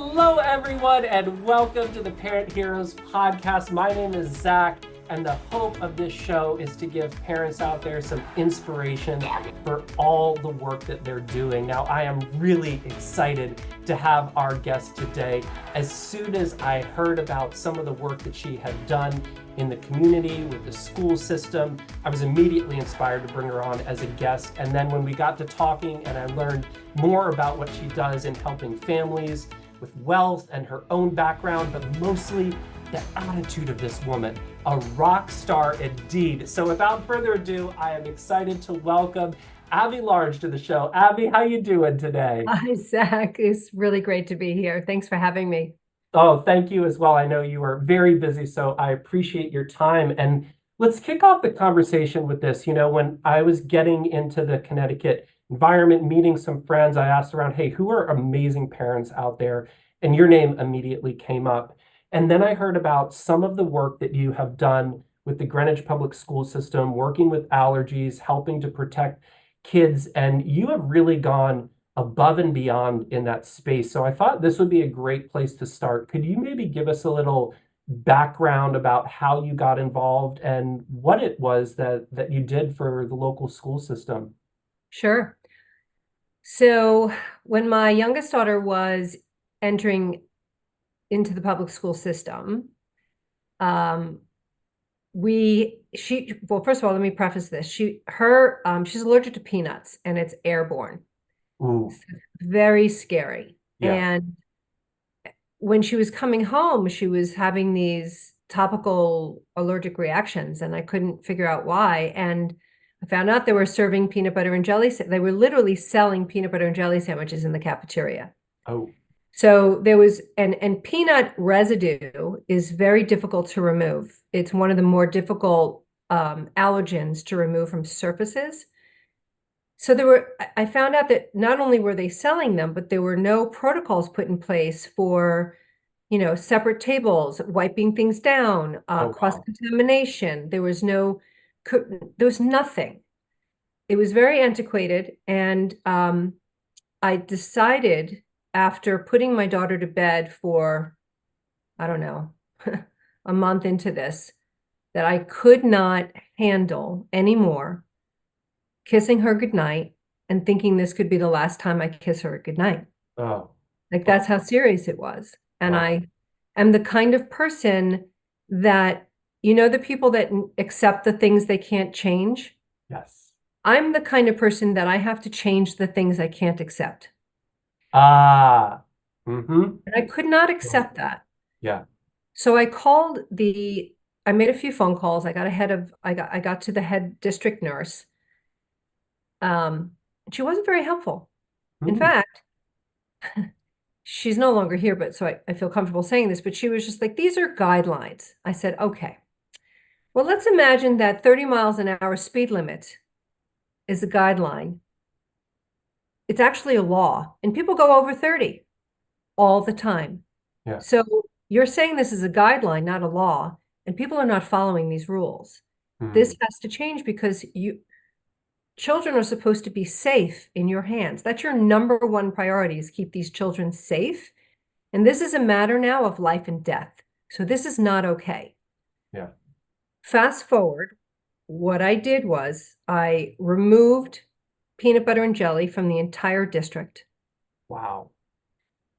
Hello, everyone, and welcome to the Parent Heroes podcast. My name is Zach, and the hope of this show is to give parents out there some inspiration for all the work that they're doing. Now, I am really excited to have our guest today. As soon as I heard about some of the work that she had done in the community with the school system, I was immediately inspired to bring her on as a guest. And then when we got to talking and I learned more about what she does in helping families with wealth and her own background, but mostly the attitude of this woman, a rock star indeed. So without further ado, I am excited to welcome Abbe Large to the show. Abbe, how you doing today? Hi, Zach. It's really great to be here. Thanks for having me. Oh, thank you as well. I know you are very busy, so I appreciate your time. And let's kick off the conversation with this. You know, when I was getting into the Connecticut environment, meeting some friends, I asked around, hey, who are amazing parents out there? And your name immediately came up. And then I heard about some of the work that you have done with the Greenwich Public School system, working with allergies, helping to protect kids. And you have really gone above and beyond in that space. So I thought this would be a great place to start. Could you maybe give us a little background about how you got involved and what it was that you did for the local school system? Sure. So when my youngest daughter was entering into the public school system, um, well, first of all, let me preface this. She's allergic to peanuts and it's airborne. Ooh, Very scary. yeah. And when she was coming home, she was having these topical allergic reactions, and I couldn't figure out why. And I found out they were serving peanut butter and jelly. They were literally selling peanut butter and jelly sandwiches in the cafeteria. Oh, So there was, and peanut residue is very difficult to remove. It's one of the more difficult allergens to remove from surfaces. So I found out that not only were they selling them, but there were no protocols put in place for, separate tables, wiping things down, oh, wow. cross-contamination. There was nothing. It was very antiquated. And I decided after putting my daughter to bed for, I don't know, a month into this, that I could not handle anymore kissing her goodnight and thinking this could be the last time I kiss her goodnight. Oh, Like wow. that's how serious it was. And Wow. I am the kind of person that, the people that accept the things they can't change. Yes. I'm the kind of person that I have to change the things I can't accept. Ah, mm-hmm. And I could not Well, accept that. yeah. So I made a few phone calls. I got to the head district nurse. She wasn't very helpful. In Mm, fact, she's no longer here, but so I feel comfortable saying this, but she was just like, these are guidelines. I said, okay, well, let's imagine that 30 miles an hour speed limit is a guideline. It's actually a law, and people go over 30 all the time. yeah. So you're saying this is a guideline, not a law, and people are not following these rules. Mm, This has to change because children are supposed to be safe in your hands. That's your number one priority is keep these children safe. And this is a matter now of life and death. So this is not okay. yeah. Fast forward, what I did was I removed peanut butter and jelly from the entire district. Wow.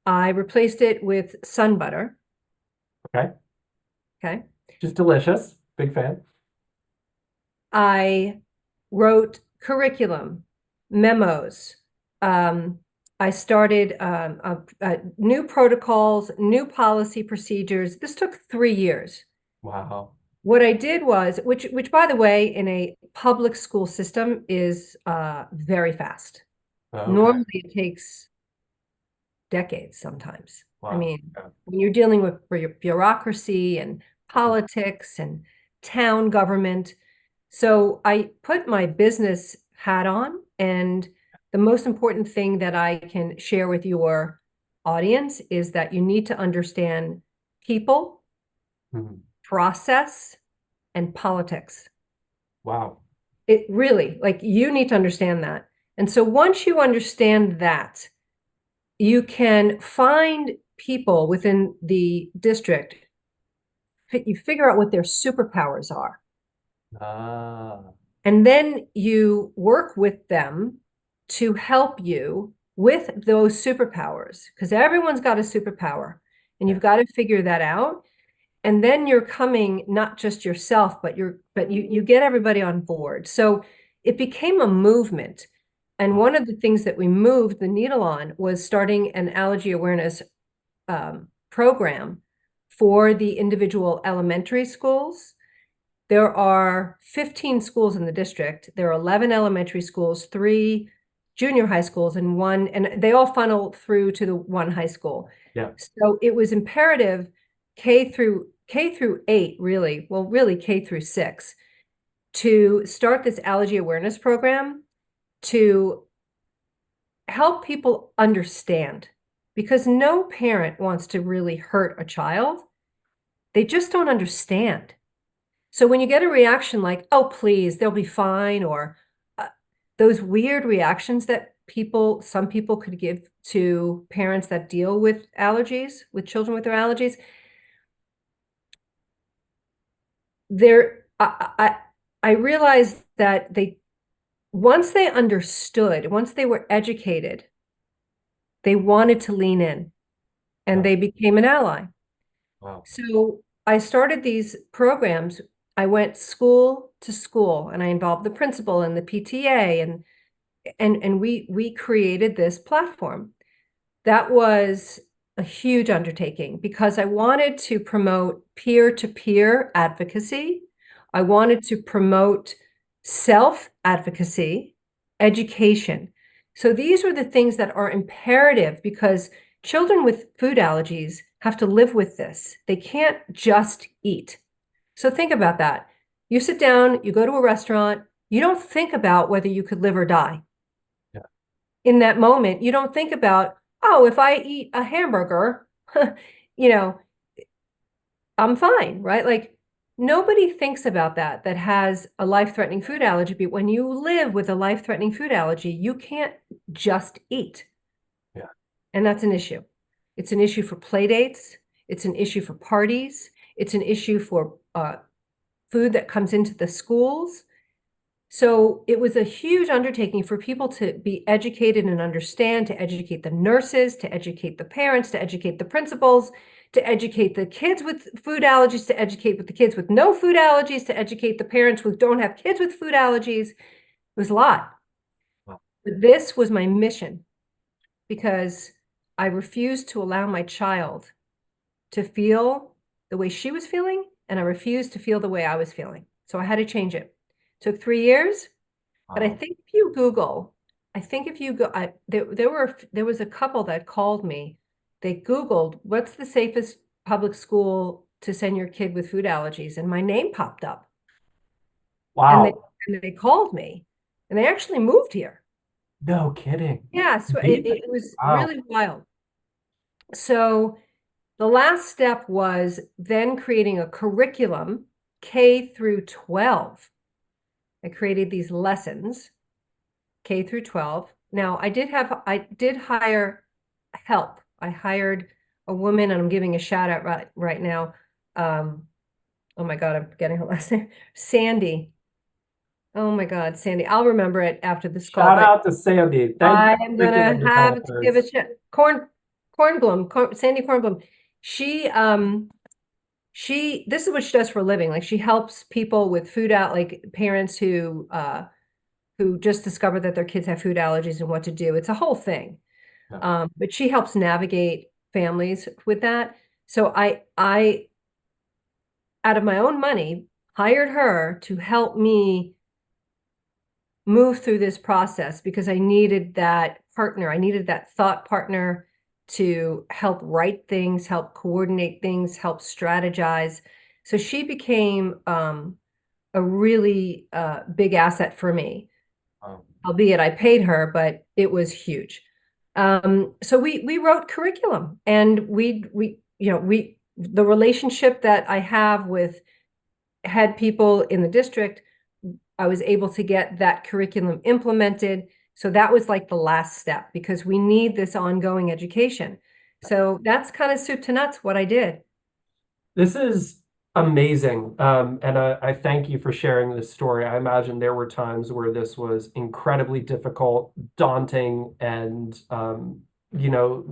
I replaced it with sun butter. Okay. Okay. Just delicious. Big fan. I wrote curriculum, memos. I started new protocols, new policy procedures. This took 3 years. Wow. What I did was, which by the way, in a public school system is very fast. Okay. Normally it takes decades sometimes. I Wow. mean, Yeah. when you're dealing with bureaucracy and politics and town government. So I put my business hat on, and the most important thing that I can share with your audience is that you need to understand people, Mhm. process, and politics. Wow. It really, like you need to understand that. And so once you understand that, you can find people within the district, you figure out what their superpowers are. Ah, And then you work with them to help you with those superpowers, because everyone's got a superpower and you've got to figure that out. And then you're coming not just yourself, but you get everybody on board. So it became a movement. And one of the things that we moved the needle on was starting an allergy awareness program for the individual elementary schools. There are 15 schools in the district. There are 11 elementary schools, 3 junior high schools, and they all funnel through to the one high school. yeah. So it was imperative K through 8, really, well, really K through 6, to start this allergy awareness program to help people understand, because no parent wants to really hurt a child. They just don't understand. So when you get a reaction like, oh, please, they'll be fine, or those weird reactions that some people could give to parents that deal with allergies, with children with their allergies, I realized that once they understood, once they were educated, they wanted to lean in and they became an ally. Wow. So I started these programs. I went school to school and I involved the principal and the PTA, and we created this platform. That was a huge undertaking because I wanted to promote peer-to-peer advocacy. I wanted to promote self-advocacy, education. So these are the things that are imperative because children with food allergies have to live with this. They can't just eat. So think about that. You sit down, you go to a restaurant, you don't think about whether you could live or die. Yeah. In that moment, you don't think about, oh, if I eat a hamburger, I'm fine, right? Like nobody thinks about that has a life-threatening food allergy. But when you live with a life-threatening food allergy, you can't just eat. Yeah. And that's an issue. It's an issue for play dates. It's an issue for parties. It's an issue for food that comes into the schools. So it was a huge undertaking for people to be educated and understand, to educate the nurses, to educate the parents, to educate the principals, to educate the kids with food allergies, to educate the kids with no food allergies, to educate the parents who don't have kids with food allergies. It was a lot. Wow. But this was my mission because I refused to allow my child to feel the way she was feeling, and I refused to feel the way I was feeling. So I had to change it. Took 3 years, but I think if you Google, there was a couple that called me. They Googled, what's the safest public school to send your kid with food allergies? And my name popped up. Wow. And they called me, and they actually moved here. No kidding. Yeah, so it was Wow. really wild. So the last step was then creating a curriculum K through 12. I created these lessons, K through 12. Now, I did hire help. I hired a woman, and I'm giving a shout out right now. Oh my God, I'm forgetting her last name. Sandy. Oh my God, Sandy. I'll remember it after this call. Shout out to Sandy. Thank you. I'm gonna have to give a shout. Kornblum, Sandy Kornblum. This is what she does for a living. Like she helps people with like parents who just discover that their kids have food allergies and what to do. It's a whole thing. Yeah. But she helps navigate families with that. So I out of my own money hired her to help me move through this process because I needed that partner. I needed that thought partner to help write things, help coordinate things, help strategize. So she became a really big asset for me. Albeit I paid her, but it was huge. So we wrote curriculum, and the relationship that I have with head people in the district, I was able to get that curriculum implemented. So that was like the last step because we need this ongoing education. So that's kind of soup to nuts what I did. This is amazing. And I thank you for sharing this story. I imagine there were times where this was incredibly difficult, daunting, and you know,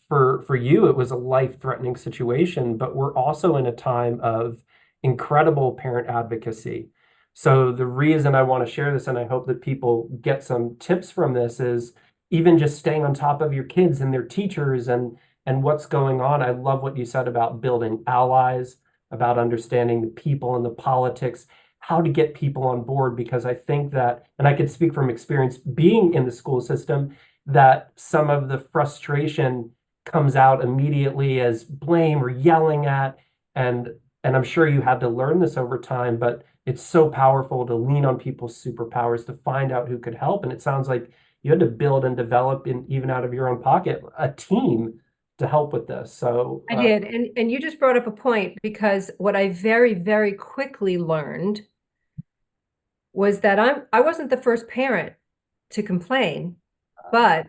for you, it was a life-threatening situation, but we're also in a time of incredible parent advocacy. So the reason I want to share this, and I hope that people get some tips from this, is even just staying on top of your kids and their teachers and what's going on. I love what you said about building allies, about understanding the people and the politics, how to get people on board, because I think that, and I can speak from experience being in the school system, that some of the frustration comes out immediately as blame or yelling at, and and I'm sure you had to learn this over time, but it's so powerful to lean on people's superpowers to find out who could help. And it sounds like you had to build and develop, in even out of your own pocket, a team to help with this. So, I did. And you just brought up a point because what I very, very quickly learned was that I wasn't the first parent to complain, but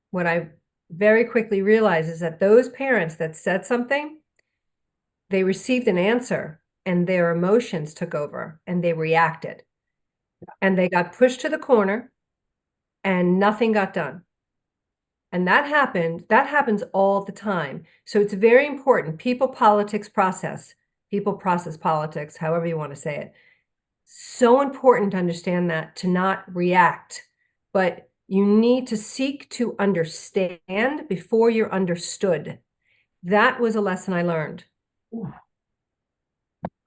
what I very quickly realized is that those parents that said something, they received an answer and their emotions took over and they reacted and they got pushed to the corner and nothing got done. And that happens all the time. So it's very important. People process politics, however you want to say it. So important to understand that, to not react, but you need to seek to understand before you're understood. That was a lesson I learned.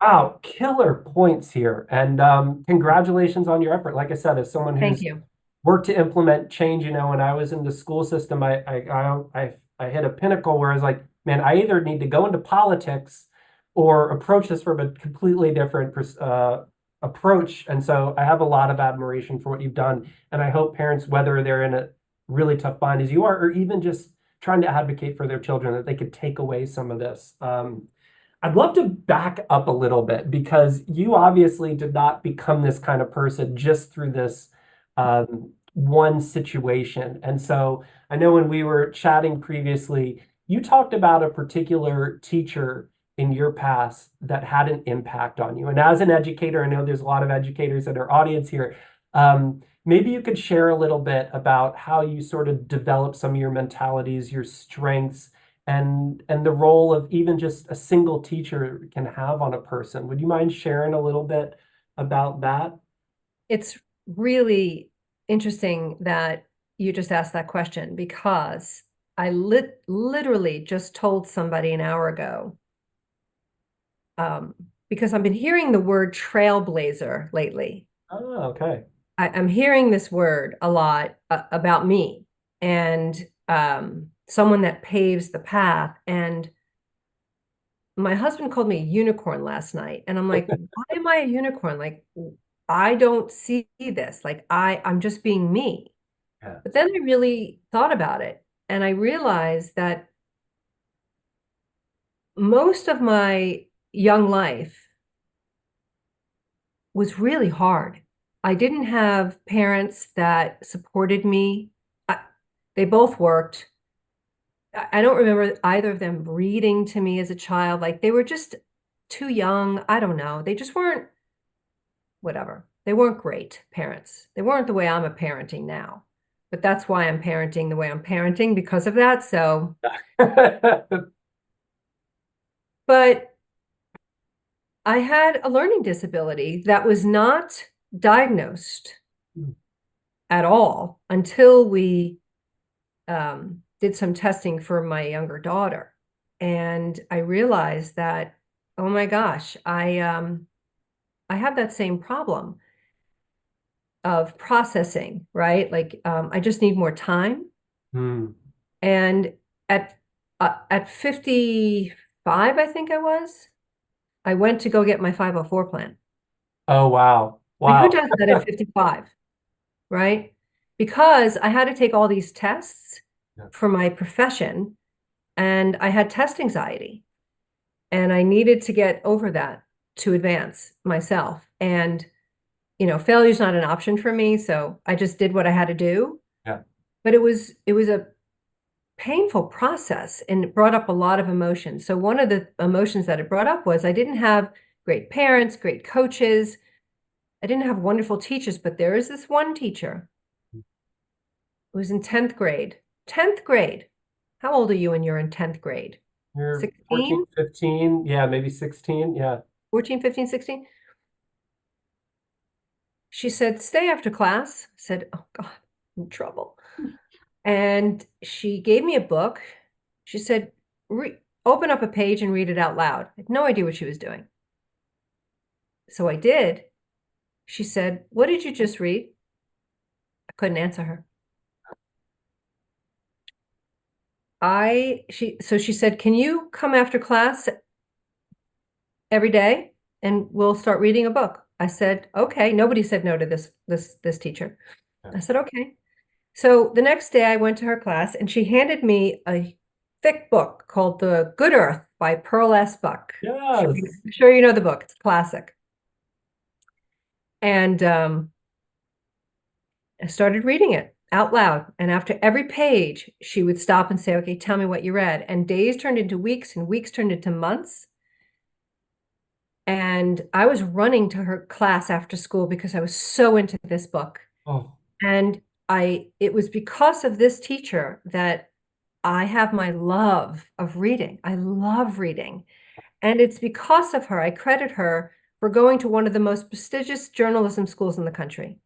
wow, killer points here. And congratulations on your effort. Like I said, as someone Thank who's you. worked to implement change, when I was in the school system, I hit a pinnacle where I was like, man, I either need to go into politics or approach this from a completely different approach. And so I have a lot of admiration for what you've done. And I hope parents, whether they're in a really tough bind as you are, or even just trying to advocate for their children, that they could take away some of this. I'd love to back up a little bit because you obviously did not become this kind of person just through this one situation. And so I know when we were chatting previously, you talked about a particular teacher in your past that had an impact on you. And as an educator, I know there's a lot of educators in our audience here. Maybe you could share a little bit about how you sort of develop some of your mentalities, your strengths, and the role of even just a single teacher can have on a person. Would you mind sharing a little bit about that? It's really interesting that you just asked that question because I literally just told somebody an hour ago, because I've been hearing the word trailblazer lately. Oh, okay. I'm hearing this word a lot about me and someone that paves the path. And my husband called me a unicorn last night, and I'm like, why am I a unicorn? Like, I don't see this. Like, I'm just being me. Yeah. But then I really thought about it, and I realized that most of my young life was really hard. I didn't have parents that supported me. They both worked. I don't remember either of them reading to me as a child. Like they were just too young. I don't know. They just weren't, whatever. They weren't great parents. They weren't the way I'm a parenting now. But that's why I'm parenting the way I'm parenting because of that. So, but I had a learning disability that was not diagnosed at all until we did some testing for my younger daughter. And I realized that, oh my gosh, I have that same problem of processing, right? Like I just need more time. Hmm. And at at 55, I think I went to go get my 504 plan. Oh, wow. I mean, who Wow. does that at 55, right? Because I had to take all these tests Yeah. for my profession and I had test anxiety and I needed to get over that to advance myself. And, failure's not an option for me. So I just did what I had to do. Yeah. But it was painful process, and it brought up a lot of emotions. So one of the emotions that it brought up was I didn't have great parents, great coaches. I didn't have wonderful teachers, but there is this one teacher who was in 10th grade. 10th grade. How old are you when you're in 10th grade? You're 14, 16? 15, yeah, maybe 16, yeah. 14, 15, 16? She said, stay after class. I said, oh God, I'm in trouble. And she gave me a book. She said, open up a page and read it out loud. I had no idea what she was doing. So I did. She said, what did you just read? I couldn't answer her. So she said, can you come after class every day and we'll start reading a book? I said, okay. Nobody said no to this teacher. I said, okay. So the next day I went to her class and she handed me a thick book called The Good Earth by Pearl S. Buck. Yes. I'm sure you know the book. It's a classic. And I started reading it out loud. And after every page, she would stop and say, okay, tell me what you read. And days turned into weeks and weeks turned into months. And I was running to her class after school because I was so into this book. Oh, And it was because of this teacher that I have my love of reading. I love reading. And it's because of her, I credit her for going to one of the most prestigious journalism schools in the country.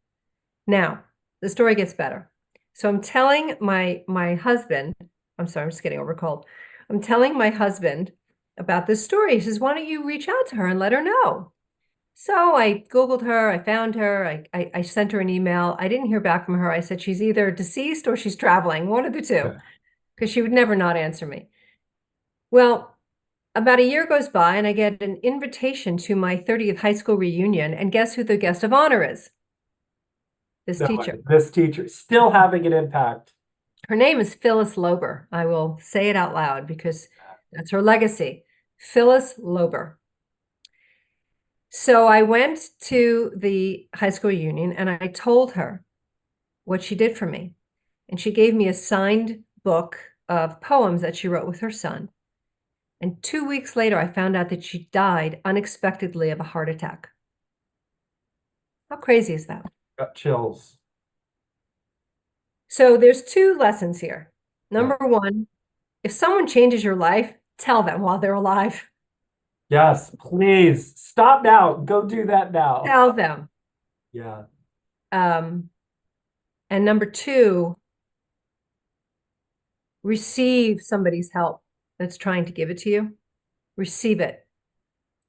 Now, the story gets better. So I'm telling my husband, I'm sorry, I'm just getting over a cold. I'm telling my husband about this story. He says, why don't you reach out to her and let her know? So I Googled her, I found her, I sent her an email. I didn't hear back from her. I said, she's either deceased or she's traveling, one of the two, okay. because she would never not answer me. Well, about a year goes by and I get an invitation to my 30th high school reunion. And guess who the guest of honor is? This No, teacher. this teacher still having an impact. Her name is Phyllis Lober. I will say it out loud because that's her legacy. Phyllis Lober. So I went to the high school reunion and I told her what she did for me. And she gave me a signed book of poems that she wrote with her son. And 2 weeks later, I found out that she died unexpectedly of a heart attack. How crazy is that? Got chills. So there's two lessons here. Yeah. Number one, if someone changes your life, tell them while they're alive. Yes, please stop now. Go do that now. Tell them. Yeah. And number two, receive somebody's help that's trying to give it to you. Receive it.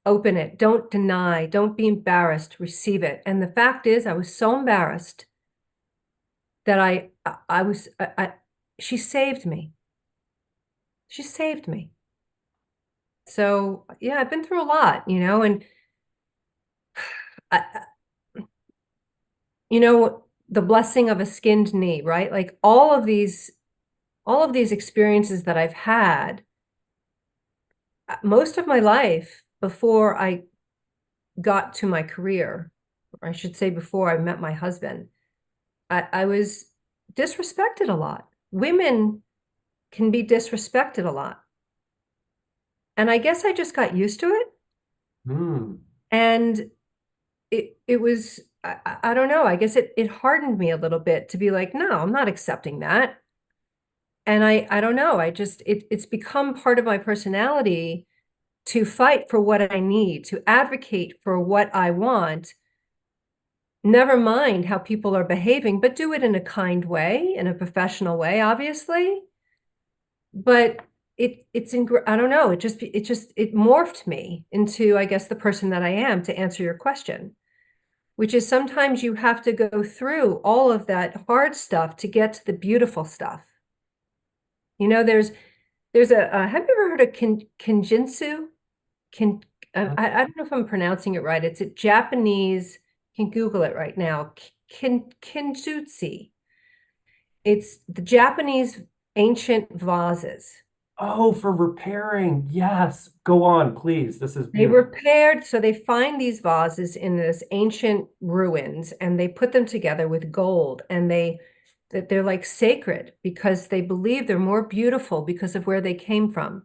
Open it. Don't deny. Don't be embarrassed. Receive it. And the fact is, I was so embarrassed that she saved me. She saved me. So yeah, I've been through a lot, and I, the blessing of a skinned knee, right? Like all of these experiences that I've had, most of my life before I got to my career, or I should say before I met my husband, I was disrespected a lot. Women can be disrespected a lot. And I guess I just got used to it. Mm. And it was, I don't know, I guess it hardened me a little bit to be like, no, I'm not accepting that. And I don't know, it's become part of my personality to fight for what I need, to advocate for what I want, never mind how people are behaving, but do it in a kind way, in a professional way, obviously. But I don't know, it morphed me into, I guess, the person that I am, to answer your question, which is sometimes you have to go through all of that hard stuff to get to the beautiful stuff. There's have you ever heard of kinjitsu? I don't know if I'm pronouncing it right. It's a Japanese, you can Google it right now. Kinjutsu. It's the Japanese ancient vases. Oh, for repairing. Yes. Go on, please. This is They beautiful. repaired, so they find these vases in this ancient ruins and they put them together with gold and they that they're like sacred because they believe they're more beautiful because of where they came from.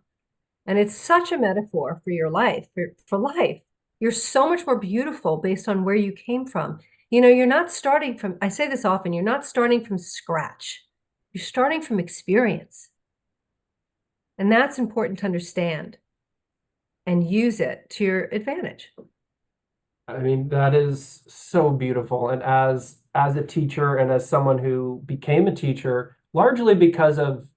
And it's such a metaphor for your life, for life. You're so much more beautiful based on where you came from. You're not starting from, I say this often, you're not starting from scratch. You're starting from experience. And that's important to understand and use it to your advantage. I mean, that is so beautiful. And as a teacher and as someone who became a teacher, largely because of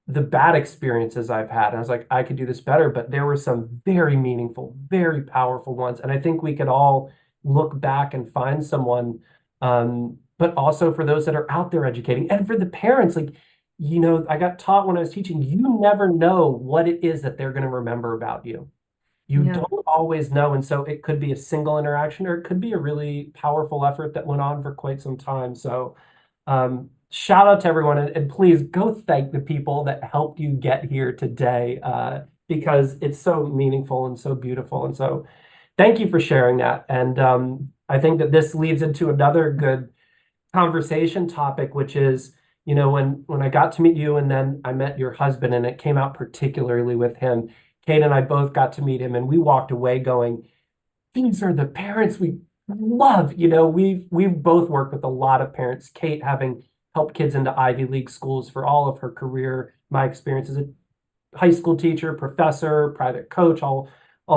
the bad experiences I've had, I was like, I could do this better, but there were some very meaningful, very powerful ones. And I think we could all look back and find someone, but also for those that are out there educating and for the parents, like, I got taught when I was teaching, you never know what it is that they're going to remember about you. You Yeah. don't always know. And so it could be a single interaction or it could be a really powerful effort that went on for quite some time. So shout out to everyone and please go thank the people that helped you get here today because it's so meaningful and so beautiful. And so thank you for sharing that. And I think that this leads into another good conversation topic, which is, when I got to meet you and then I met your husband and it came out particularly with him, Kate and I both got to meet him and we walked away going, these are the parents we love. We've both worked with a lot of parents, Kate having helped kids into Ivy League schools for all of her career. My experience as a high school teacher, professor, private coach, all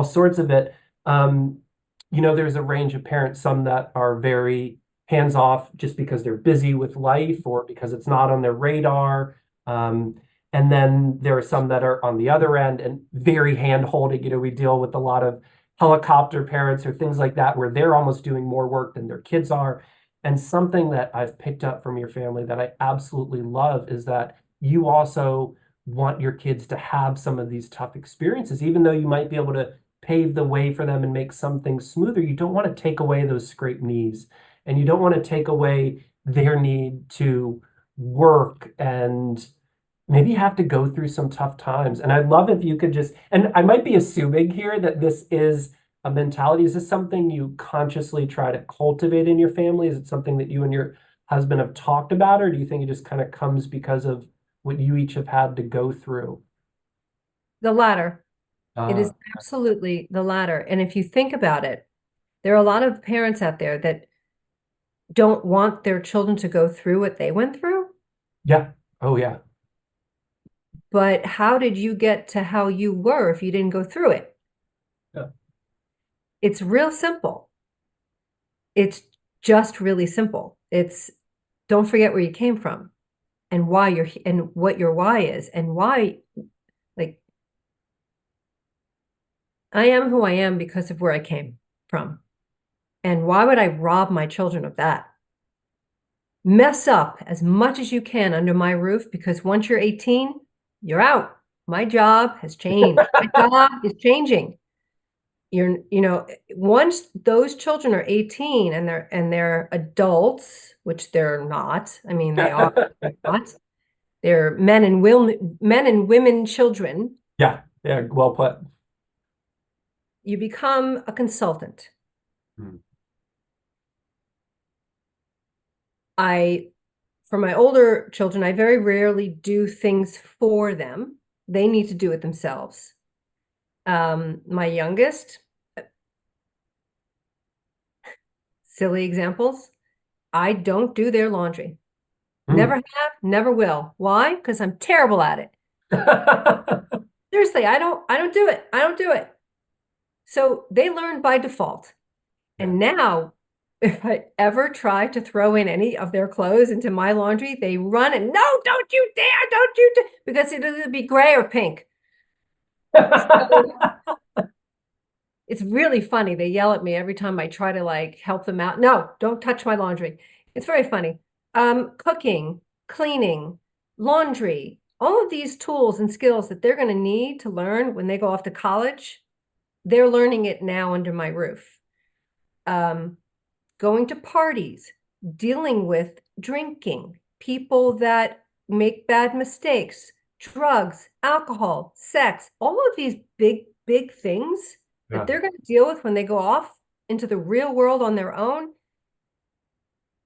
sorts of it. There's a range of parents, some that are very hands off just because they're busy with life or because it's not on their radar. And then there are some that are on the other end and very hand holding. We deal with a lot of helicopter parents or things like that, where they're almost doing more work than their kids are. And something that I've picked up from your family that I absolutely love is that you also want your kids to have some of these tough experiences, even though you might be able to pave the way for them and make some things smoother. You don't want to take away those scraped knees and you don't want to take away their need to work and maybe have to go through some tough times. And I'd love if you could just, and I might be assuming here that this is a mentality. Is this something you consciously try to cultivate in your family? Is it something that you and your husband have talked about, or do you think it just kind of comes because of what you each have had to go through? The latter. It Uh, is absolutely the latter. And if you think about it, there are a lot of parents out there that don't want their children to go through what they went through. yeah. Oh, yeah. But how did you get to how you were if you didn't go through it? Yeah. It's real simple. It's just really simple. It's don't forget where you came from and why you're and what your why is and why, like, I am who I am because of where I came from. And why would I rob my children of that? Mess up as much as you can under my roof because once you're 18, you're out. My job has changed. My job is changing. Once those children are 18 and they're adults, which they're not. I mean, they are not. They're men and women children. Yeah. Yeah. Well put. You become a consultant. Hmm. For my older children, I very rarely do things for them. They need to do it themselves. My youngest, silly examples, I don't do their laundry. Never have, never will. Why? Because I'm terrible at it. Seriously, I don't do it. I don't do it. So they learn by default. And now, if I ever try to throw in any of their clothes into my laundry, they run and no, don't you dare, don't you dare, because it'll be gray or pink. So it's really funny. They yell at me every time I try to like help them out. No, don't touch my laundry. It's very funny. Cooking, cleaning, laundry, all of these tools and skills that they're going to need to learn when they go off to college, they're learning it now under my roof. Going to parties, dealing with drinking, people that make bad mistakes, drugs, alcohol, sex, all of these big, big things that they're going to deal with when they go off into the real world on their own.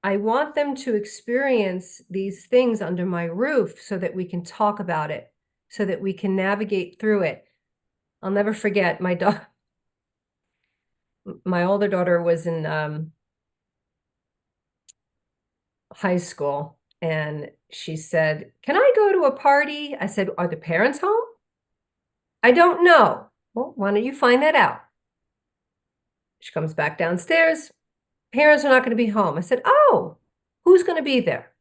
I want them to experience these things under my roof so that we can talk about it, so that we can navigate through it. I'll never forget my older daughter was in high school, and she said, "Can I go to a party?" I said, "Are the parents home?" "I don't know." "Well, why don't you find that out?" She comes back downstairs. "Parents are not going to be home." I said, "Oh, who's going to be there?"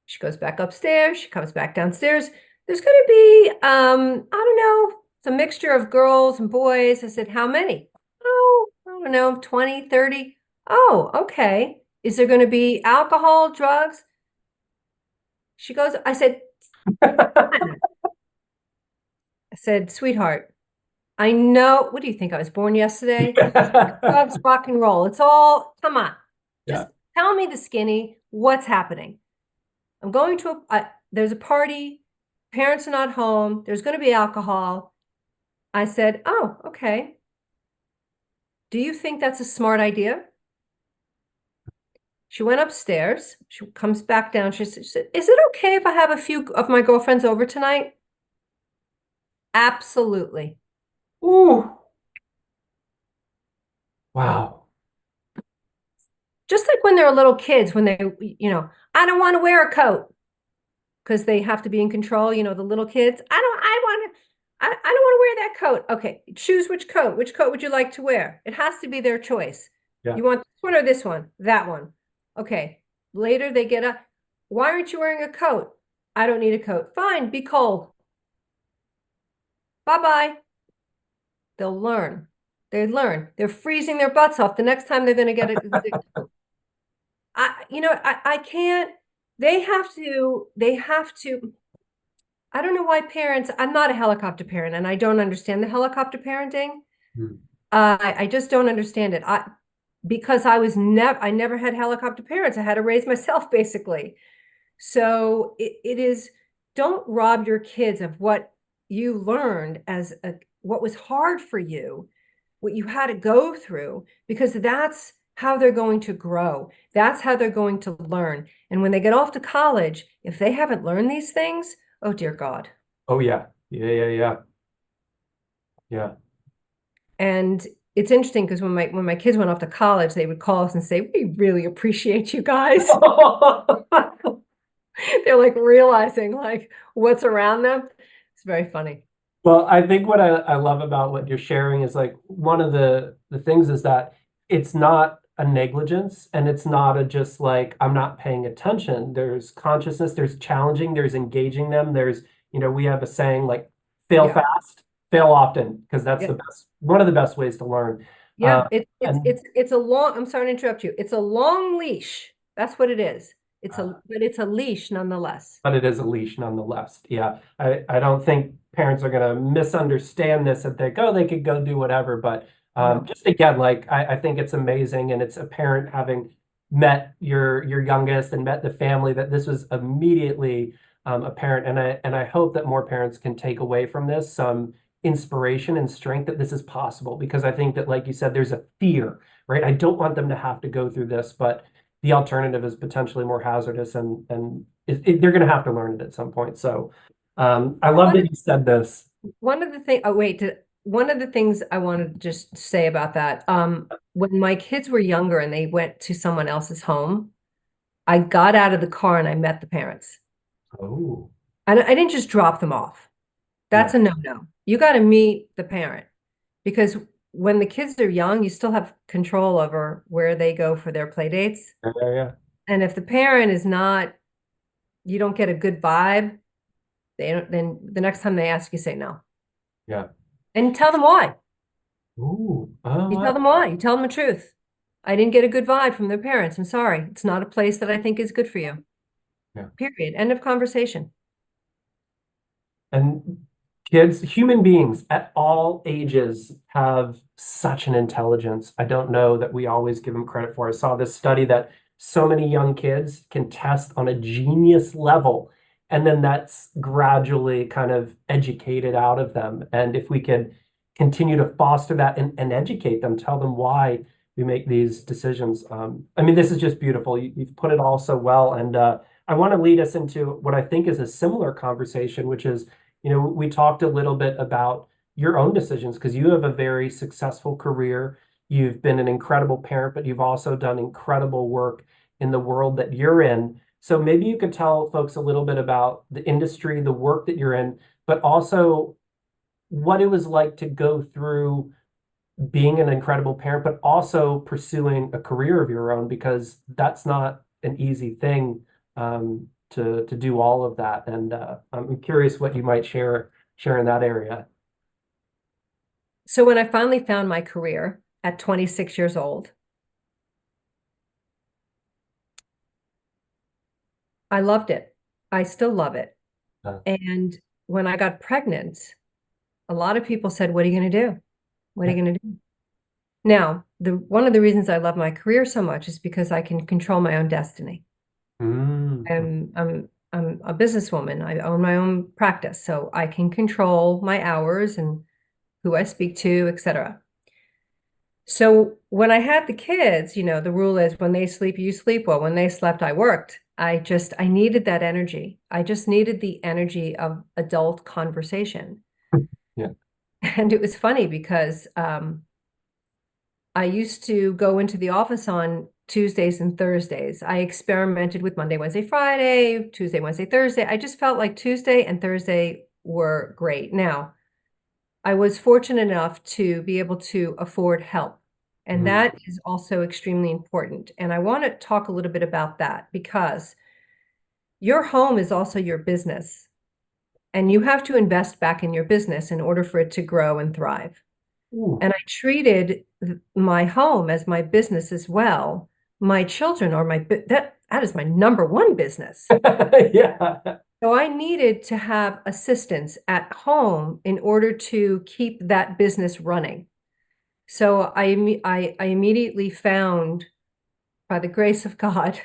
She goes back upstairs. She comes back downstairs. "There's going to be, I don't know, it's a mixture of girls and boys." I said, "How many?" "Oh, I don't know, 20, 30." "Oh, okay. Is there going to be alcohol, drugs?" She goes, I said, "Sweetheart, I know, what do you think? I was born yesterday? Drugs, rock and roll. It's all, come on. Yeah. Just tell me the skinny, what's happening?" "I'm going to there's a party. Parents are not home. There's going to be alcohol." I said, "Oh, okay. Do you think that's a smart idea?" She went upstairs. She comes back down. She said, "Is it okay if I have a few of my girlfriends over tonight?" "Absolutely." Ooh. Wow. Just like when they're little kids, when they, "I don't want to wear a coat," because they have to be in control, the little kids. I don't want to wear that coat." "Okay, choose which coat. Which coat would you like to wear?" It has to be their choice. Yeah. "You want this one or this one?" "That one." "Okay." Later they get up. "Why aren't you wearing a coat?" "I don't need a coat." "Fine, be cold." Bye-bye. They'll learn. They learn. They're freezing their butts off. The next time they're going to get it. I can't, they have to, I don't know why parents, I'm not a helicopter parent and I don't understand the helicopter parenting. Hmm. I just don't understand it. Because I never had helicopter parents. I had to raise myself basically. So it is, don't rob your kids of what you learned what was hard for you, what you had to go through, because that's how they're going to grow. That's how they're going to learn. And when they get off to college, if they haven't learned these things, oh dear God. Oh yeah. Yeah, yeah, yeah. Yeah. And it's interesting because when my kids went off to college, they would call us and say, "We really appreciate you guys." They're like realizing like what's around them. It's very funny. Well, I think what I love about what you're sharing is like one of the things is that it's not a negligence and it's not a just like I'm not paying attention. There's consciousness, there's challenging, there's engaging them. There's, we have a saying like fail Yeah. fast, fail often, because that's Yeah. the best, one of the best ways to learn. Uh, Yeah. It's it's and it's it's a long, I'm sorry to interrupt you. It's a long leash. That's what it is. But it's a leash nonetheless. but it is a leash nonetheless. Yeah, I don't think parents are going to misunderstand this and think, oh, they could go do whatever. But No. just again, like I think it's amazing, and it's a parent having met your youngest and met the family that this was immediately apparent. And I hope that more parents can take away from this some inspiration and strength that this is possible, because I think that, like you said, there's a fear, right? I don't want them to have to go through this, but the alternative is potentially more hazardous, and they're going to have to learn it at some point. So I love One that of, you said this. one of the thing, one of the things I wanted to just say about that, when my kids were younger and they went to someone else's home, I got out of the car and I met the parents. Oh, I didn't just drop them off. yeah, That's a no-no. You got to meet the parent, because when the kids are young, you still have control over where they go for their play dates. yeah, yeah, And if the parent is not, you don't get a good vibe, then the next time they ask, you say no. yeah. And tell them why. Ooh, oh, You tell wow. them why. You tell them the truth. "I didn't get a good vibe from their parents. I'm sorry. It's not a place that I think is good for you." Yeah. Period. End of conversation. And kids, human beings at all ages have such an intelligence. I don't know that we always give them credit for. I saw this study that so many young kids can test on a genius level, and then that's gradually kind of educated out of them. And if we can continue to foster that and educate them, tell them why we make these decisions. I mean, this is just beautiful. You've put it all so well. And I want to lead us into what I think is a similar conversation, which is, we talked a little bit about your own decisions because you have a very successful career. You've been an incredible parent, but you've also done incredible work in the world that you're in. So maybe you could tell folks a little bit about the industry, the work that you're in, but also what it was like to go through being an incredible parent, but also pursuing a career of your own, because that's not an easy thing to do all of that. And I'm curious what you might share in that area. So when I finally found my career at 26 years old, I loved it. I still love it. Uh, And when I got pregnant, a lot of people said, "What are you going to do? What are yeah. you going to do?" Now, one of the reasons I love my career so much is because I can control my own destiny. Mm, I'm a businesswoman. I own my own practice, so I can control my hours and who I speak to, etc. So when I had the kids, the rule is when they sleep, you sleep. Well, when they slept, I worked. I needed that energy. I just needed the energy of adult conversation. yeah. And it was funny because I used to go into the office on Tuesdays and Thursdays. I experimented with Monday, Wednesday, Friday, Tuesday, Wednesday, Thursday. I just felt like Tuesday and Thursday were great. Now, I was fortunate enough to be able to afford help, and Mm, that is also extremely important. And I want to talk a little bit about that because your home is also your business, and you have to invest back in your business in order for it to grow and thrive. ooh. And I treated my home as my business as well. My children are that is my number one business. Yeah. So I needed to have assistance at home in order to keep that business running. So I immediately found, by the grace of God,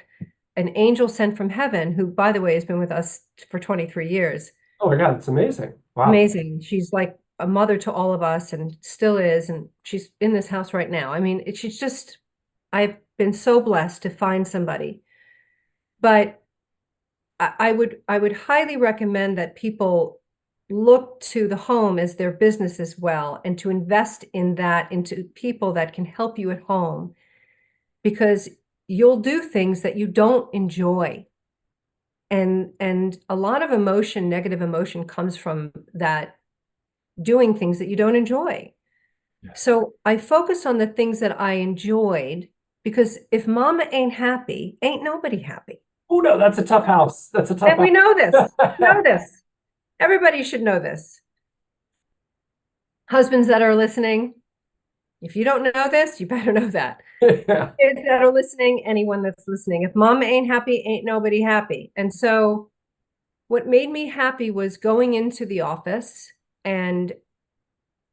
an angel sent from heaven, who, by the way, has been with us for 23 years. Oh my God, it's amazing. Wow. Amazing. She's like a mother to all of us and still is. And she's in this house right now. I mean, she's just, I've been so blessed to find somebody. But I would highly recommend that people look to the home as their business as well, and to invest in that into people that can help you at home, because you'll do things that you don't enjoy. And a lot of emotion, negative emotion, comes from that, doing things that you don't enjoy. Yeah. So I focus on the things that I enjoyed, because if mama ain't happy, ain't nobody happy. Oh no, that's a tough house. That's a tough And we know this. We house. know this. Everybody should know this. Husbands that are listening, if you don't know this, you better know that. Yeah. Kids that are listening, anyone that's listening, if mama ain't happy, ain't nobody happy. And so what made me happy was going into the office, and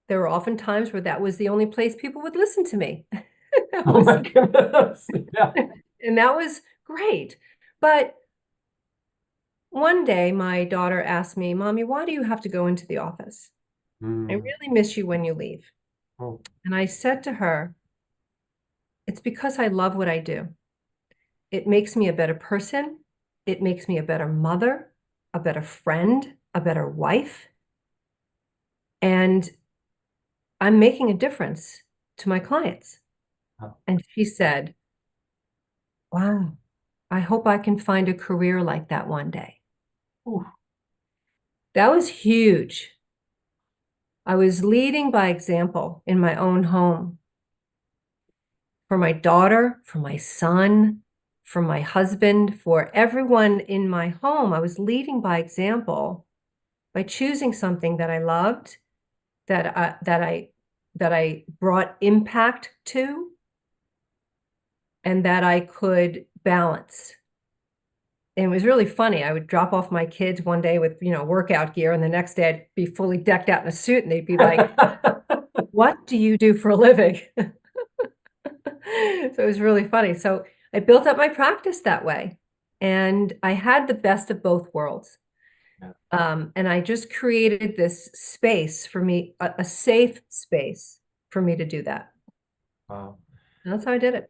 there were often times where that was the only place people would listen to me. Oh my goodness. Yeah. And that was great. But one day my daughter asked me, "Mommy, why do you have to go into the office? I Mm. really miss you when you leave." Oh, And I said to her, "It's because I love what I do. It makes me a better person. It makes me a better mother, a better friend, a better wife. And I'm making a difference to my clients." wow. And she said, "Wow, I hope I can find a career like that one day." Ooh. That was huge. I was leading by example in my own home, for my daughter, for my son, for my husband, for everyone in my home. I was leading by example by choosing something that I loved, that I brought impact to, and that I could balance. And it was really funny. I would drop off my kids one day with, workout gear, and the next day I'd be fully decked out in a suit, and they'd be like, "What do you do for a living?" So it was really funny. So I built up my practice that way, and I had the best of both worlds. Yeah. And I just created this space for me, a safe space for me to do that. Wow. That's how I did it.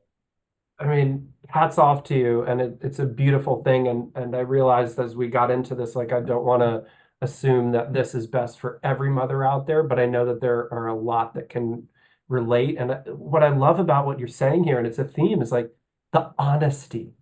I mean, hats off to you, and it's a beautiful thing. And I realized as we got into this, like I don't want to assume that this is best for every mother out there, but I know that there are a lot that can relate. And what I love about what you're saying here, and it's a theme, is like the honesty.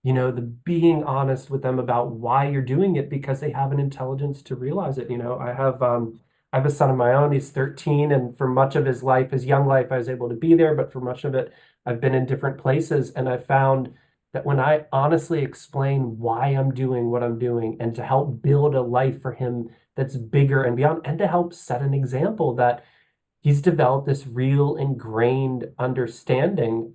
The being honest with them about why you're doing it because they have an intelligence to realize it. I have a son of my own. He's 13, and for much of his life, his young life, I was able to be there, but for much of it, I've been in different places, and I found that when I honestly explain why I'm doing what I'm doing and to help build a life for him that's bigger and beyond, and to help set an example that he's developed this real ingrained understanding.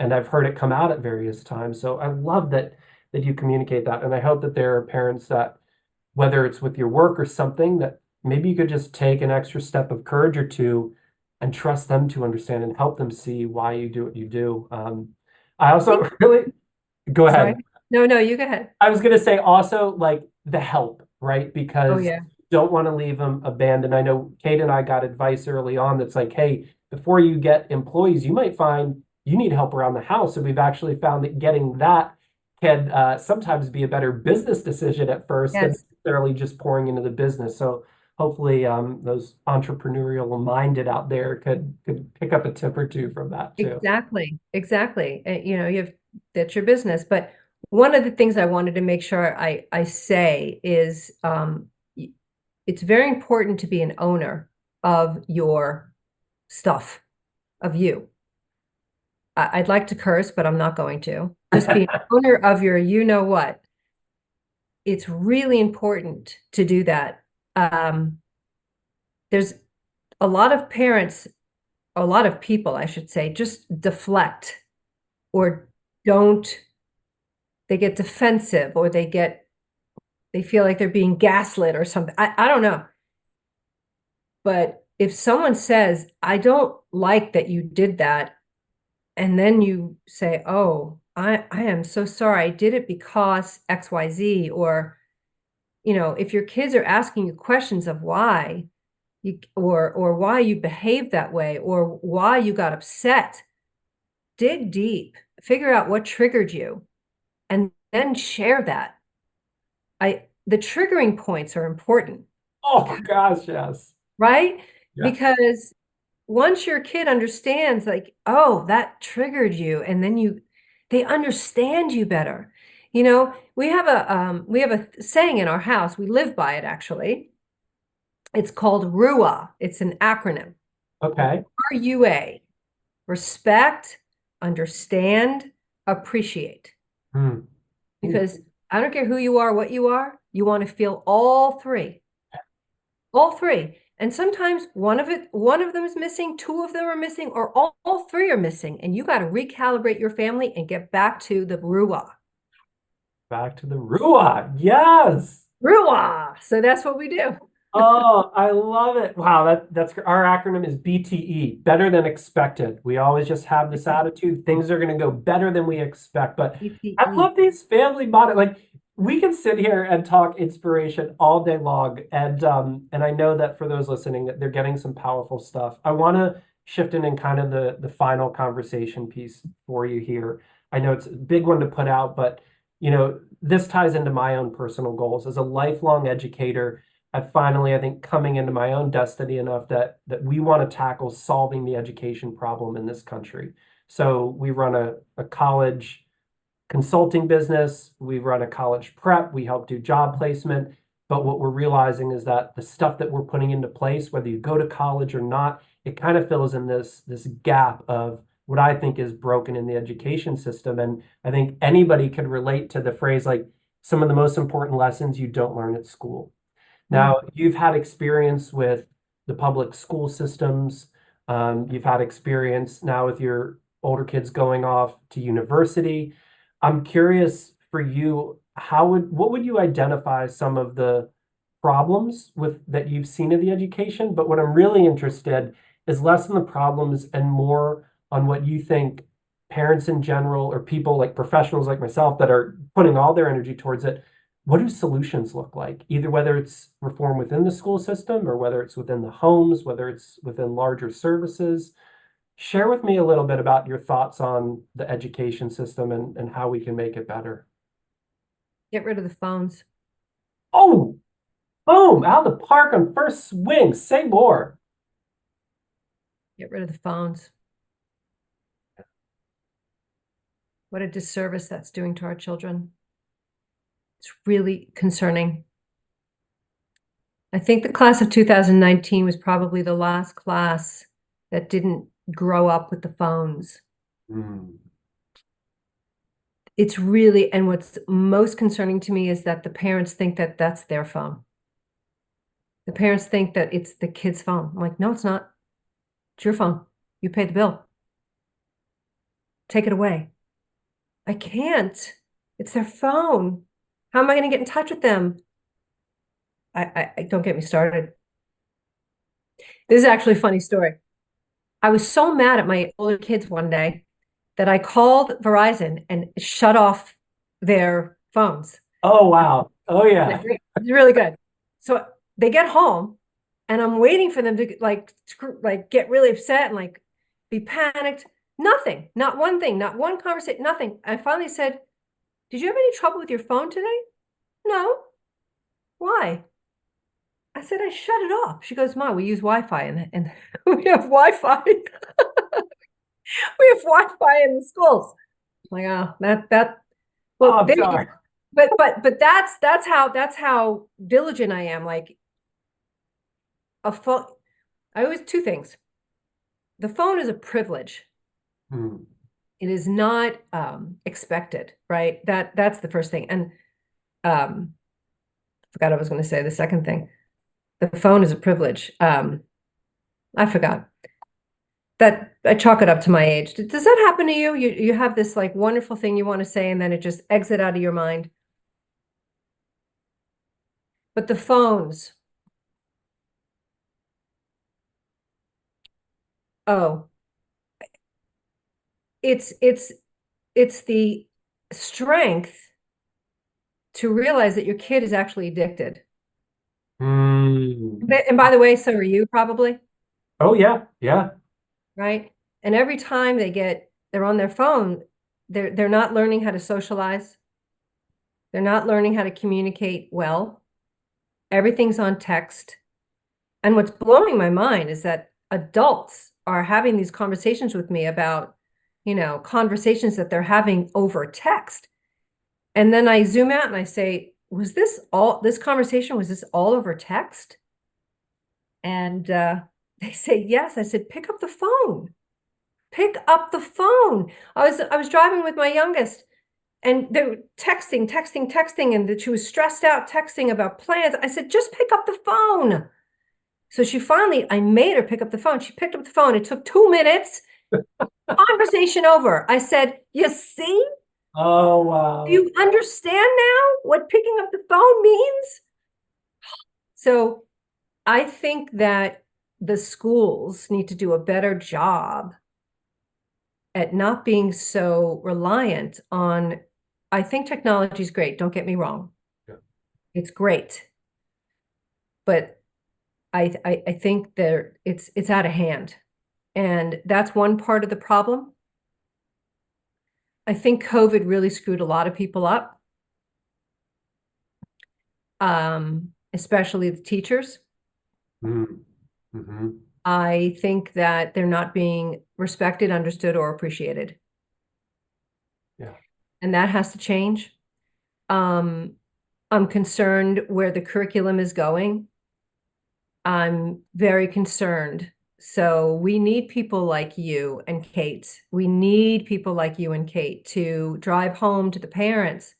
And I've heard it come out at various times. So I love that you communicate that. And I hope that there are parents that, whether it's with your work or something, that maybe you could just take an extra step of courage or two and trust them to understand and help them see why you do what you do. I I think, also really go sorry. ahead. No, no, you go ahead. I was gonna say also like the help, right? Oh, Because yeah. you don't want to leave them abandoned. I know Kate and I got advice early on that's like, hey, before you get employees, you might find you need help around the house. And we've actually found that getting that can sometimes be a better business decision at first than Yes. necessarily just pouring into the business. So hopefully those entrepreneurial minded out there could pick up a tip or two from that too. Exactly. Exactly. That's your business. But one of the things I wanted to make sure I say is it's very important to be an owner of your stuff, of you. I'd like to curse, but I'm not going to. Just be an owner of your you know what. It's really important to do that. There's a lot of parents, a lot of people, I should say, just deflect or don't, they get defensive or they feel like they're being gaslit or something. I don't know. But if someone says, I don't like that you did that, and then you say, oh, I am so sorry. I did it because XYZ, or, if your kids are asking you questions of why or why you behaved that way or why you got upset, dig deep, figure out what triggered you, and then share that. The triggering points are important, Oh gosh, yes. right? Yeah. Because once your kid understands, like, oh, that triggered you, and then they understand you better. We have a saying in our house. We live by it, actually. It's called RUA. It's an acronym. Okay. RUA. Respect, understand, appreciate. Hmm. Ooh, Because I don't care who you are, what you want to feel all three. All three. And sometimes one of them is missing, two of them are missing, or all three are missing. And you got to recalibrate your family and get back to the Ruah. back to the Rua. Yes. Ruah. So that's what we do. Oh, I love it. Wow, that's our acronym is BTE, better than expected. We always just have this attitude, things are going to go better than we expect. But I BTE. love these family model. Like we can sit here and talk inspiration all day long, and I know that for those listening, that they're getting some powerful stuff. I want to shift in kind of the final conversation piece for you here. I know it's a big one to put out, but this ties into my own personal goals as a lifelong educator. I finally, I think, coming into my own destiny enough that we want to tackle solving the education problem in this country. So we run a college consulting business, we run a college prep, we help do job placement. But what we're realizing is that the stuff that we're putting into place, whether you go to college or not, it kind of fills in this gap of what I think is broken in the education system. And I think anybody could relate to the phrase like some of the most important lessons you don't learn at school. Mm. Now, you've had experience with the public school systems. You've had experience now with your older kids going off to university. I'm curious for you, what would you identify some of the problems with that you've seen in the education? But what I'm really interested is less on the problems and more on what you think parents in general or people like professionals like myself that are putting all their energy towards it, what do solutions look like? Either whether it's reform within the school system or whether it's within the homes, whether it's within larger services. Share with me a little bit about your thoughts on the education system and how we can make it better. Get rid of the phones. Oh, boom, out of the park on first swing. Say more. Get rid of the phones. What a disservice that's doing to our children. It's really concerning. I think the class of 2019 was probably the last class that didn't grow up with the phones. Mm. It's really, and what's most concerning to me is that the parents think that that's their phone. The parents think that it's the kid's phone. I'm like, no, it's not. It's your phone. You pay the bill. Take it away. I can't. It's their phone. How am I going to get in touch with them? I don't get me started. This is actually a funny story. I was so mad at my older kids one day that I called Verizon and shut off their phones. Oh, wow. Oh, yeah. It's really good. So they get home and I'm waiting for them to like get really upset and like be panicked. Nothing, not one thing, not one conversation, nothing. I finally said, "Did you have any trouble with your phone today?" "No." "Why?" I said, "I shut it off." She goes, "Mom, we use Wi-Fi and we have Wi-Fi. We have Wi-Fi in the schools." I'm like, oh, that Oh, well, I'm sorry. but that's how diligent I am. Like a phone, I always two things. The phone is a privilege. Mm. It is not expected, right? That's the first thing. And forgot I was going to say the second thing. The phone is a privilege. I forgot that. I chalk it up to my age. Does that happen to you? You have this like wonderful thing you want to say, and then it just exit out of your mind. But the phones, oh, it's it's the strength to realize that your kid is actually addicted. Mm. And by the way, so are you probably, Oh, yeah. Yeah. right? And every time they're on their phone, they're not learning how to socialize. They're not learning how to communicate well. Everything's on text. And what's blowing my mind is that adults are having these conversations with me about, conversations that they're having over text. And then I zoom out and I say, was this conversation, was this all over text? And they say, yes. I said, pick up the phone. Pick up the phone. I was driving with my youngest and they were texting, and that she was stressed out texting about plans. I said, just pick up the phone. So I made her pick up the phone. She picked up the phone. It took 2 minutes. Conversation over. I said, you see? Oh, Do wow. you understand now what picking up the phone means? So I think that the schools need to do a better job at not being so reliant on, I think technology is great. Don't get me wrong. Yeah. It's great. But I think it's out of hand. And that's one part of the problem. I think COVID really screwed a lot of people up, especially the teachers. Mm. Hmm. I think that they're not being respected, understood, or appreciated. Yeah. And that has to change. I'm concerned where the curriculum is going. I'm very concerned. So we need people like you and Kate. We need people like you and Kate to drive home to the parents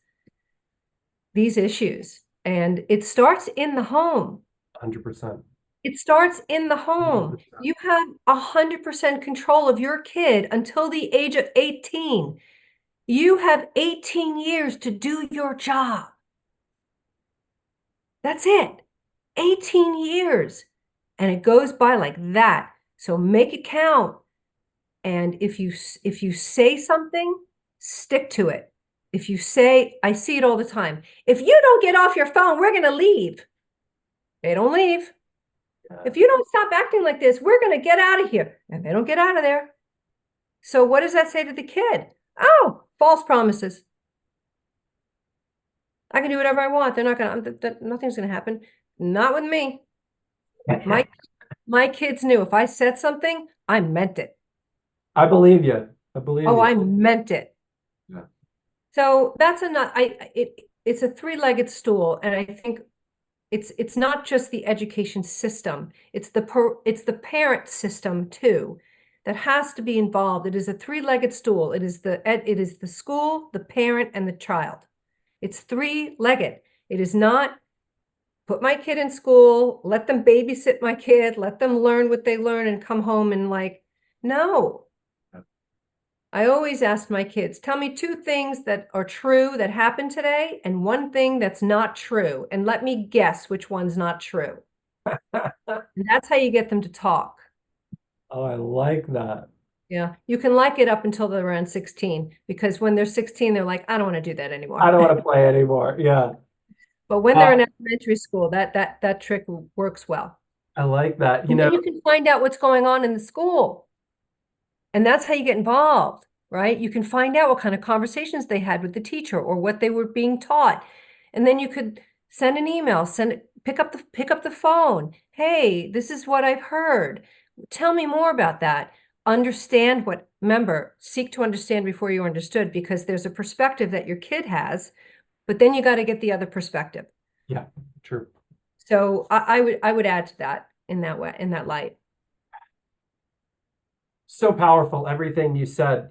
these issues. And it starts in the home. 100%. It starts in the home. 100%. You have 100% control of your kid until the age of 18. You have 18 years to do your job. That's it. 18 years. And it goes by like that. So make it count. And if you say something, stick to it. If you say, I see it all the time. If you don't get off your phone, we're going to leave. They don't leave. Yeah. If you don't stop acting like this, we're going to get out of here. And they don't get out of there. So what does that say to the kid? Oh, false promises. I can do whatever I want. They're not gonna, nothing's gonna happen. Not with me. My my kids knew if I said something, I meant it. I believe you. I believe Oh, you. I meant it. Yeah. So that's a not it's a three-legged stool, and I think it's not just the education system. It's the parent system too that has to be involved. It is a three-legged stool. It is the school, the parent, and the child. It's three-legged. It is not put my kid in school, let them babysit my kid, let them learn what they learn and come home and like, no. I always ask my kids, tell me two things that are true that happened today and one thing that's not true. And let me guess which one's not true. And that's how you get them to talk. Oh, I like that. Yeah. You can like it up until they're around 16, because when they're 16, they're like, I don't want to do that I anymore. don't want to play anymore. Yeah. But when they're Uh, in elementary school, that trick works well. I like that. And then you can find out what's going on in the school. And that's how you get involved, right? You can find out what kind of conversations they had with the teacher or what they were being taught. And then you could send an email, pick up the phone. Hey, this is what I've heard. Tell me more about that. Remember, seek to understand before you understood, because there's a perspective that your kid has, but then you got to get the other perspective. Yeah, true. So I would add to that in that way, in that light. So powerful, everything you said.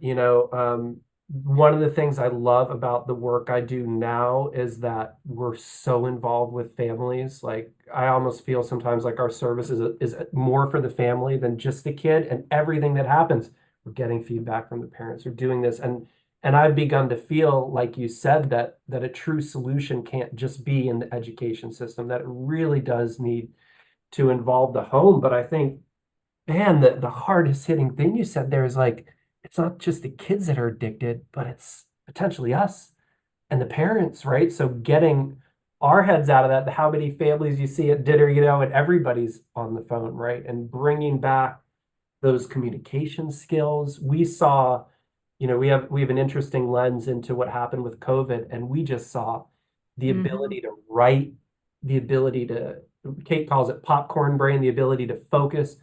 One of the things I love about the work I do now is that we're so involved with families. Like, I almost feel sometimes like our service is more for the family than just the kid, and everything that happens, we're getting feedback from the parents. We're doing this, and I've begun to feel, like you said, that a true solution can't just be in the education system, that it really does need to involve the home. But I think, man, the hardest hitting thing you said there is like, it's not just the kids that are addicted, but it's potentially us and the parents, right? So getting our heads out of that, how many families you see at dinner, and everybody's on the phone, right? And bringing back those communication skills. We saw, we have an interesting lens into what happened with COVID, and we just saw the Mhm. ability to write, the ability to, Kate calls it popcorn brain, the ability to focus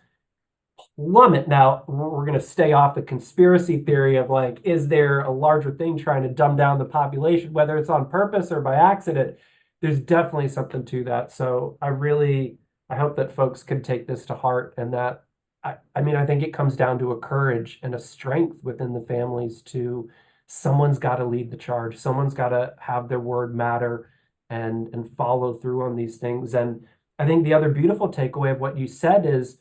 plummet. Now, we're going to stay off the conspiracy theory of like, is there a larger thing trying to dumb down the population, whether it's on purpose or by accident? There's definitely something to that. So I hope that folks can take this to heart, and that, I mean, I think it comes down to a courage and a strength within the families to, someone's got to lead the charge. Someone's got to have their word matter and follow through on these things. And I think the other beautiful takeaway of what you said is,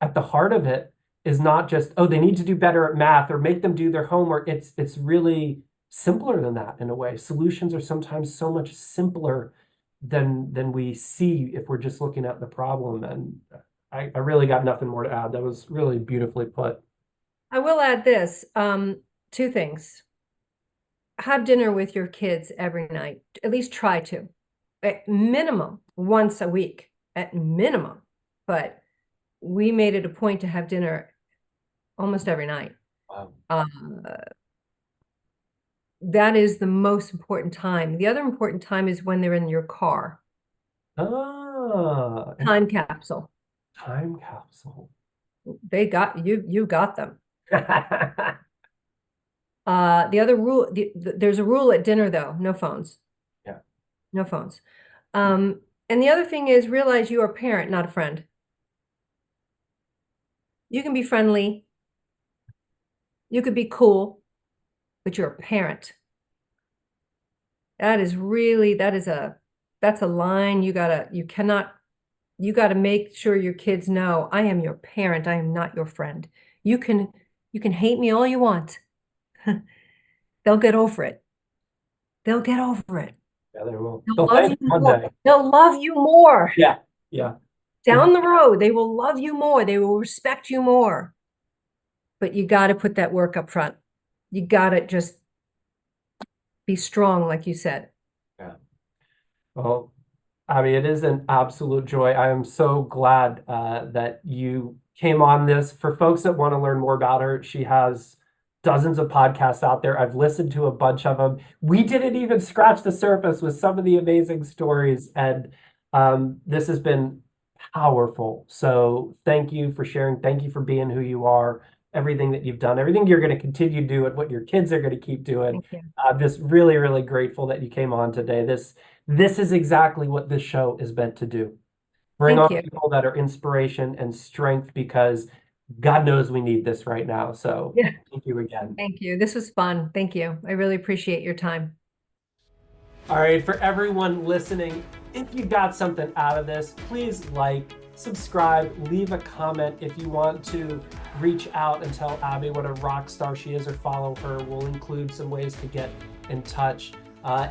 at the heart of it is not just, oh, they need to do better at math or make them do their homework. It's really simpler than that in a way. Solutions are sometimes so much simpler than we see if we're just looking at the problem. And I really got nothing more to add. That was really beautifully put. I will add this, two things. Have dinner with your kids every night. At least try to. At minimum, once a week, at minimum. But we made it a point to have dinner almost every night. Wow. That is the most important time. The other important time is when they're in your car. Ah, Time capsule. time capsule. They got you, you got them. The other rule, there's a rule at dinner though, no phones. Yeah. No phones. And the other thing is, realize you are a parent, not a friend. You can be friendly, you could be cool, but you're a parent. That is really, that's a line you gotta make sure your kids know, I am your parent, I am not your friend. You can, you can hate me all you want. They'll get over it. They'll get over it. Yeah, they will. They'll They'll love thank you you one more. day. They'll love you more. Yeah. Yeah. Down the road, they will love you more. They will respect you more. But you got to put that work up front. You got to just be strong, like you said. Yeah. Well, I mean, it is an absolute joy. I am so glad that you came on this. For folks that want to learn more about her, she has dozens of podcasts out there. I've listened to a bunch of them. We didn't even scratch the surface with some of the amazing stories, and this has been powerful. So thank you for sharing. Thank you for being who you are, everything that you've done, everything you're going to continue to do, and what your kids are going to keep doing. Thank you. I'm just really, really grateful that you came on today. This is exactly what this show is meant to do. Bring Thank on you. people that are inspiration and strength, because God knows we need this right now. So Yeah. thank you again. Thank you. This was fun. Thank you. I really appreciate your time. All right, for everyone listening, if you got something out of this, please like, subscribe, leave a comment. If you want to reach out and tell Abbe what a rock star she is or follow her, we'll include some ways to get in touch.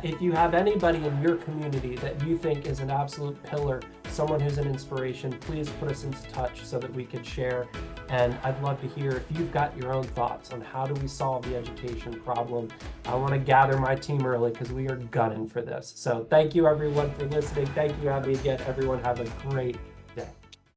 If you have anybody in your community that you think is an absolute pillar, someone who's an inspiration, please put us into touch so that we can share. And I'd love to hear if you've got your own thoughts on how do we solve the education problem. I want to gather my team early because we are gunning for this. So thank you everyone for listening. Thank you, Abby, again. Everyone have a great